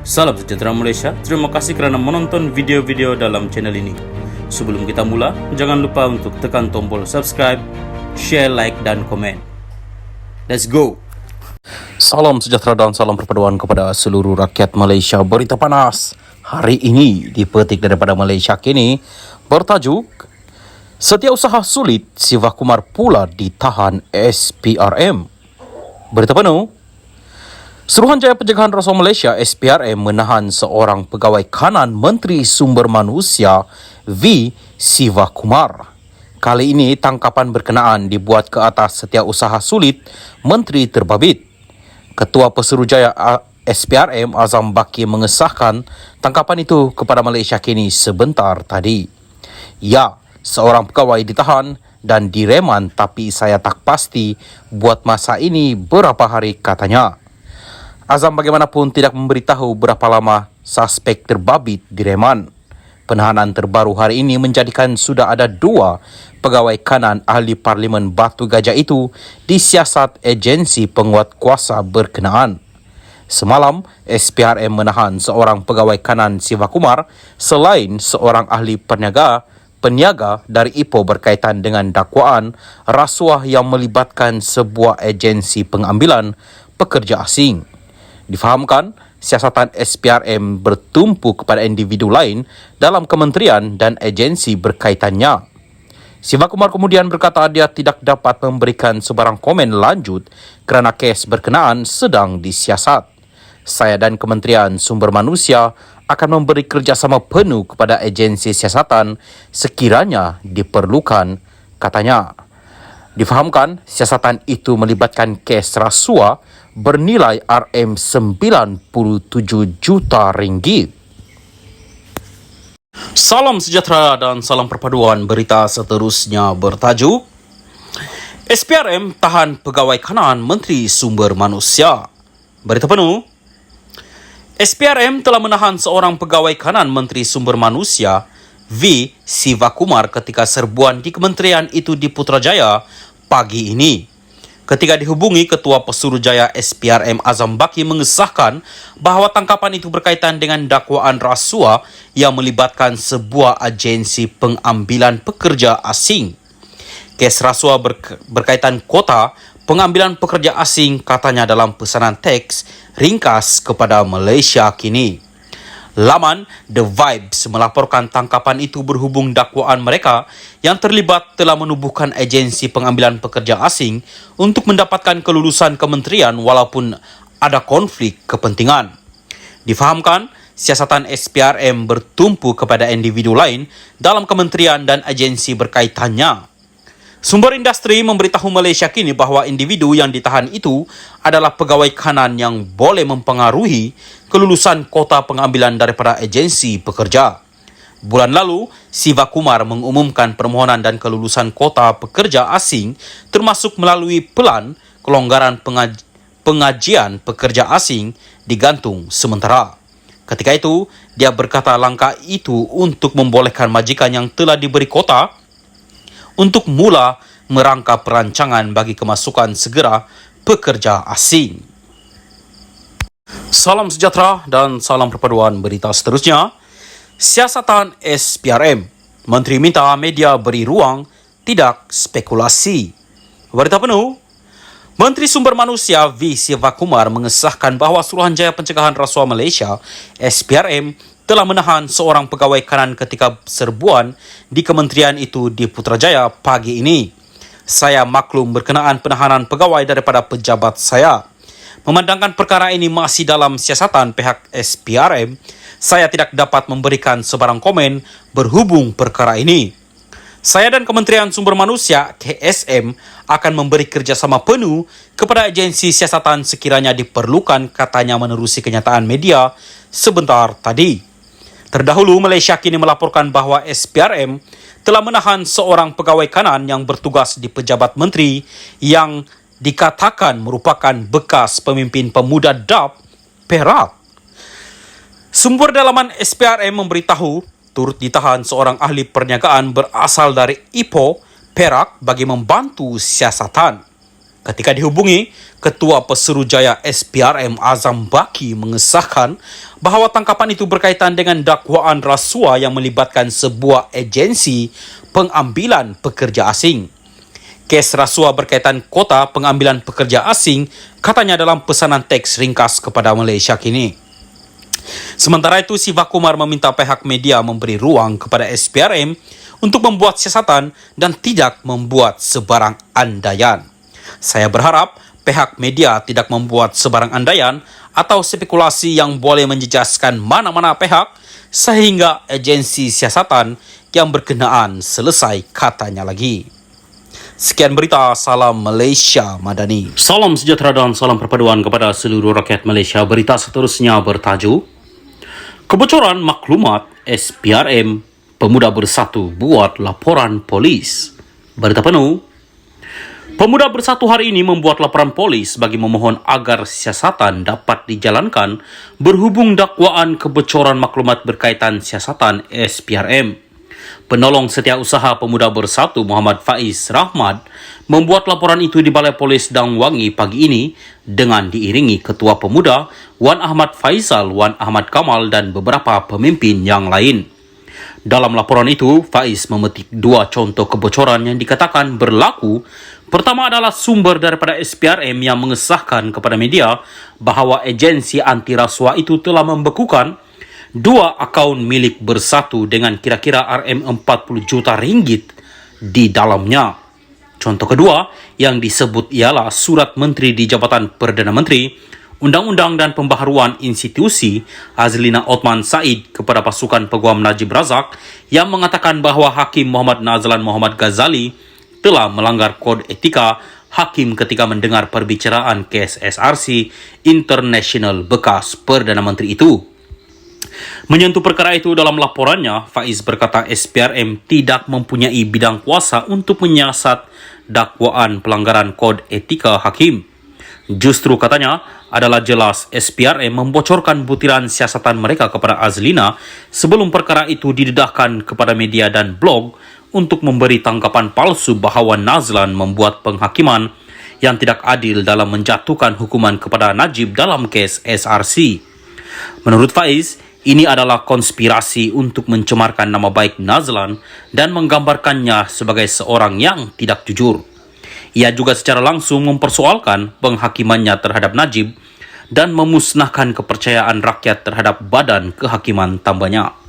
Salam sejahtera Malaysia, terima kasih kerana menonton video-video dalam channel ini. Sebelum kita mula, jangan lupa untuk tekan tombol subscribe, share, like dan komen. Let's go! Salam sejahtera dan salam perpaduan kepada seluruh rakyat Malaysia. Berita panas hari ini dipetik daripada Malaysia Kini bertajuk Setiausaha Sulit, Siva Kumar pula ditahan SPRM. Berita penuh, Suruhanjaya Pencegahan Rasuah Malaysia SPRM menahan seorang pegawai kanan Menteri Sumber Manusia V. Siva Kumar. Kali ini tangkapan berkenaan dibuat ke atas Setiausaha Sulit Menteri Terbabit. Ketua Pesuruhjaya SPRM Azam Baki mengesahkan tangkapan itu kepada Malaysia Kini sebentar tadi. Ya, seorang pegawai ditahan dan direman, tapi saya tak pasti buat masa ini berapa hari katanya. Azam bagaimanapun tidak memberitahu berapa lama suspek terbabit direman. Penahanan terbaru hari ini menjadikan sudah ada 2 pegawai kanan ahli Parlimen Batu Gajah itu disiasat agensi penguat kuasa berkenaan. Semalam, SPRM menahan seorang pegawai kanan Siva Kumar selain seorang ahli peniaga dari Ipoh berkaitan dengan dakwaan rasuah yang melibatkan sebuah agensi pengambilan pekerja asing. Difahamkan, siasatan SPRM bertumpu kepada individu lain dalam kementerian dan agensi berkaitannya. Siva Kumar kemudian berkata dia tidak dapat memberikan sebarang komen lanjut kerana kes berkenaan sedang disiasat. Saya dan Kementerian Sumber Manusia akan memberi kerjasama penuh kepada agensi siasatan sekiranya diperlukan, katanya. Difahamkan, siasatan itu melibatkan kes rasuah bernilai RM97 juta ringgit. Salam sejahtera dan salam perpaduan. Berita seterusnya bertajuk SPRM tahan pegawai kanan Menteri Sumber Manusia. Berita penuh, SPRM telah menahan seorang pegawai kanan Menteri Sumber Manusia V. Siva Kumar ketika serbuan di kementerian itu di Putrajaya pagi ini. Ketika dihubungi, Ketua Pesuruhjaya SPRM Azam Baki mengesahkan bahawa tangkapan itu berkaitan dengan dakwaan rasuah yang melibatkan sebuah agensi pengambilan pekerja asing. Kes rasuah berkaitan kota pengambilan pekerja asing, katanya dalam pesanan teks ringkas kepada Malaysia Kini. Laman The Vibes melaporkan tangkapan itu berhubung dakwaan mereka yang terlibat telah menubuhkan agensi pengambilan pekerja asing untuk mendapatkan kelulusan kementerian walaupun ada konflik kepentingan. Difahamkan, siasatan SPRM bertumpu kepada individu lain dalam kementerian dan agensi berkaitannya. Sumber industri memberitahu Malaysia Kini bahawa individu yang ditahan itu adalah pegawai kanan yang boleh mempengaruhi kelulusan kota pengambilan daripada agensi pekerja. Bulan lalu, Siva Kumar mengumumkan permohonan dan kelulusan kota pekerja asing termasuk melalui pelan kelonggaran pengajian pekerja asing digantung sementara. Ketika itu, dia berkata langkah itu untuk membolehkan majikan yang telah diberi kota untuk mula merangka perancangan bagi kemasukan segera pekerja asing. Salam sejahtera dan salam perpaduan. Berita seterusnya, siasatan SPRM. Menteri minta media beri ruang, tidak spekulasi. Berita penuh, Menteri Sumber Manusia V. Siva Kumar mengesahkan bahawa Suruhanjaya Pencegahan Rasuah Malaysia SPRM telah menahan seorang pegawai kanan ketika serbuan di kementerian itu di Putrajaya pagi ini. Saya maklum berkenaan penahanan pegawai daripada pejabat saya. Memandangkan perkara ini masih dalam siasatan pihak SPRM, saya tidak dapat memberikan sebarang komen berhubung perkara ini. Saya dan Kementerian Sumber Manusia KSM akan memberi kerjasama penuh kepada agensi siasatan sekiranya diperlukan, katanya menerusi kenyataan media sebentar tadi. Terdahulu, Malaysia Kini melaporkan bahawa SPRM telah menahan seorang pegawai kanan yang bertugas di pejabat menteri yang dikatakan merupakan bekas pemimpin pemuda DAP Perak. Sumber dalaman SPRM memberitahu turut ditahan seorang ahli perniagaan berasal dari Ipoh, Perak bagi membantu siasatan. Ketika dihubungi, Ketua Pesuruhjaya SPRM Azam Baki mengesahkan bahawa tangkapan itu berkaitan dengan dakwaan rasuah yang melibatkan sebuah agensi pengambilan pekerja asing. Kes rasuah berkaitan kota pengambilan pekerja asing katanya dalam pesanan teks ringkas kepada Malaysia Kini. Sementara itu, Siva Kumar meminta pihak media memberi ruang kepada SPRM untuk membuat siasatan dan tidak membuat sebarang andaian. Saya berharap pihak media tidak membuat sebarang andaian atau spekulasi yang boleh menjejaskan mana-mana pihak sehingga agensi siasatan yang berkenaan selesai, katanya lagi. Sekian berita, salam Malaysia Madani. Salam sejahtera dan salam perpaduan kepada seluruh rakyat Malaysia. Berita seterusnya bertajuk Kebocoran maklumat SPRM, Pemuda Bersatu buat laporan polis. Berita penuh. Pemuda Bersatu hari ini membuat laporan polis bagi memohon agar siasatan dapat dijalankan berhubung dakwaan kebocoran maklumat berkaitan siasatan SPRM. Penolong Setiausaha Pemuda Bersatu Muhammad Faiz Rahmad membuat laporan itu di Balai Polis Dang Wangi pagi ini dengan diiringi Ketua Pemuda Wan Ahmad Faizal, Wan Ahmad Kamal dan beberapa pemimpin yang lain. Dalam laporan itu, Faiz memetik 2 contoh kebocoran yang dikatakan berlaku. Pertama adalah sumber daripada SPRM yang mengesahkan kepada media bahawa agensi anti rasuah itu telah membekukan 2 akaun milik Bersatu dengan kira-kira RM40 juta ringgit di dalamnya. Contoh kedua yang disebut ialah surat Menteri di Jabatan Perdana Menteri, Undang-Undang dan Pembaharuan Institusi Azlina Othman Said kepada pasukan Peguam Najib Razak yang mengatakan bahawa Hakim Muhammad Nazlan Muhammad Ghazali telah melanggar kod etika hakim ketika mendengar perbicaraan kes SRC International bekas Perdana Menteri itu. Menyentuh perkara itu dalam laporannya, Faiz berkata SPRM tidak mempunyai bidang kuasa untuk menyiasat dakwaan pelanggaran kod etika hakim. Justru katanya adalah jelas SPRM membocorkan butiran siasatan mereka kepada Azlina sebelum perkara itu didedahkan kepada media dan blog untuk memberi tanggapan palsu bahawa Nazlan membuat penghakiman yang tidak adil dalam menjatuhkan hukuman kepada Najib dalam kes SRC. Menurut Faiz, ini adalah konspirasi untuk mencemarkan nama baik Nazlan dan menggambarkannya sebagai seorang yang tidak jujur. Ia juga secara langsung mempersoalkan penghakimannya terhadap Najib dan memusnahkan kepercayaan rakyat terhadap badan kehakiman, tambahnya.